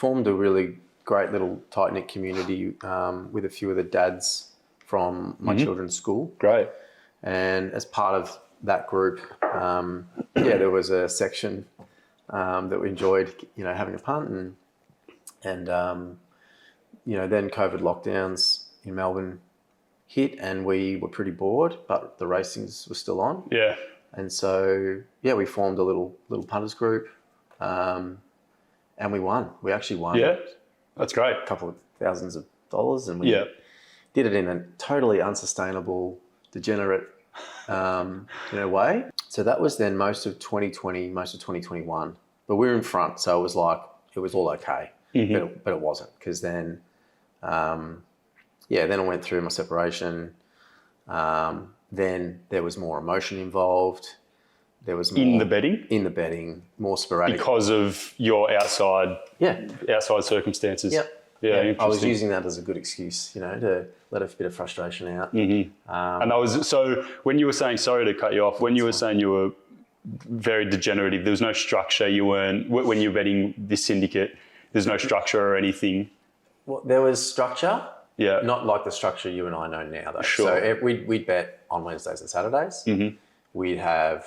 formed a really great little tight-knit community with a few of the dads from my children's school. Great. And as part of that group, there was a section that we enjoyed, having a punt, and then COVID lockdowns in Melbourne hit, and we were pretty bored, but the racings were still on. Yeah. And so we formed a little punters group, and we won. We actually won. Yeah, that's great. A couple of thousands of dollars, and we did it in a totally unsustainable, degenerate way. So that was then most of 2020, most of 2021. But we were in front, so it was all okay. But it wasn't, because then, then I went through my separation. Then there was more emotion involved. There was more in the betting, more sporadic because of your outside circumstances. Yep. Yeah, I was using that as a good excuse, to let a bit of frustration out. And that was, so when you were saying, sorry to cut you off, when you were saying you were very degenerative, there was no structure, when you were betting this syndicate, there's no structure or anything? Well, there was structure. Yeah. Not like the structure you and I know now, though. Sure. So we'd bet on Wednesdays and Saturdays. We'd have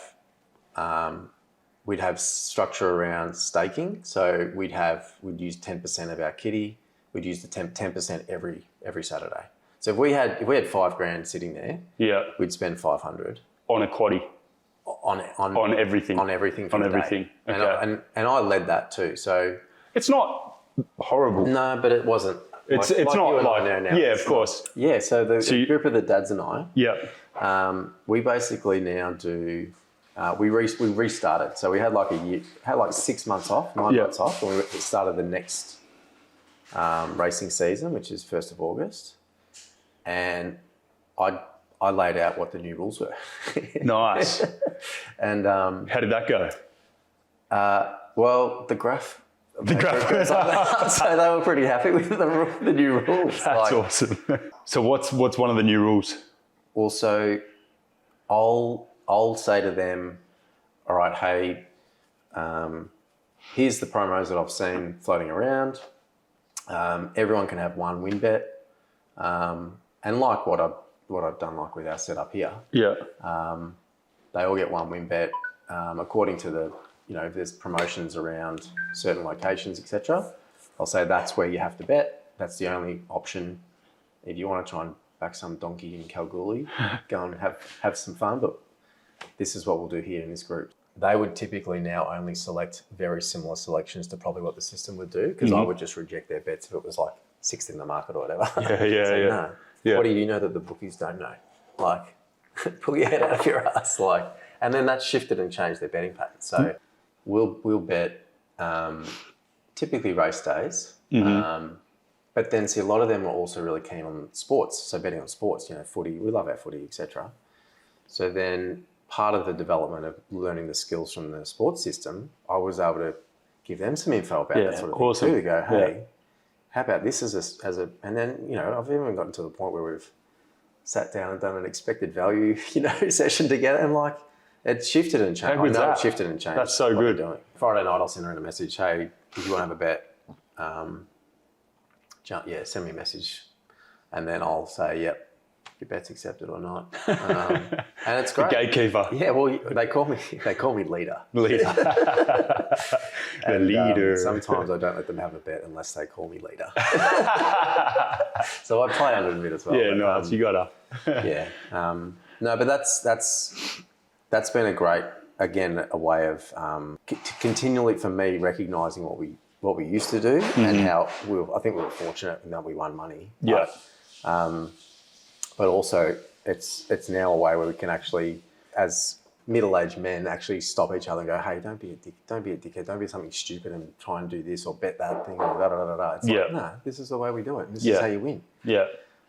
structure around staking. So we'd use 10% of our kitty. We'd use the 10% every Saturday. So if we had $5,000 sitting there, we'd spend 500 on a quaddie. On everything. On everything. On everything. Okay. And I led that too. So it's not horrible. No, but it wasn't. It's not like now. Yeah, of course. Yeah. So the group of the dads and I. Yeah. We basically now do. We restarted. So we had like 6 months off, 9 months off, and we started the next racing season, which is 1st of August. And I laid out what the new rules were. Nice. And how did that go? Well, the graph goes like that. So they were pretty happy with the new rules. That's awesome. So what's one of the new rules? Also, I'll say to them, all right, hey, here's the promos that I've seen floating around. Everyone can have one win bet, and like what I've done, like with our setup here. Yeah. They all get one win bet, according to the, if there's promotions around certain locations, etc. I'll say that's where you have to bet. That's the only option. If you want to try and back some donkey in Kalgoorlie, go and have some fun. But this is what we'll do here in this group. They would typically now only select very similar selections to probably what the system would do, because I would just reject their bets if it was like 6th in the market or whatever. Yeah. What do you know that the bookies don't know? Like, pull your head out of your ass. And then that shifted and changed their betting pattern. So we'll bet typically race days. But then see, a lot of them are also really keen on sports. So betting on sports, footy, we love our footy, etc. So then part of the development of learning the skills from the sports system, I was able to give them some info about that sort of thing too. To go, hey, how about this as a, and then, I've even gotten to the point where we've sat down and done an expected value, session together, and it shifted and changed. I know it shifted and changed. That's so good. Doing. Friday night, I'll send her in a message, hey, if you want to have a bet, send me a message, and then I'll say, yep, your bet's accepted or not, and it's great. The gatekeeper. Yeah, well, they call me leader. The leader. Sometimes I don't let them have a bet unless they call me leader. So I play under the bit as well. Yeah, nice. You gotta. No, but that's been a great, again, a way of continually for me recognising what we used to do and how I think we were fortunate in that we won money. Yeah. But also it's now a way where we can actually, as middle-aged men, actually stop each other and go, hey, don't be a dickhead, don't be something stupid and try and do this or bet that thing or da-da-da-da. It's like, no, this is the way we do it. This is how you win. Yeah.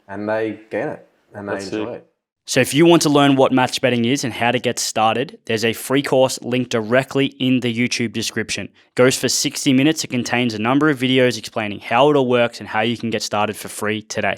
And they get it and they enjoy it. So if you want to learn what match betting is and how to get started, there's a free course linked directly in the YouTube description. It goes for 60 minutes. It contains a number of videos explaining how it all works and how you can get started for free today.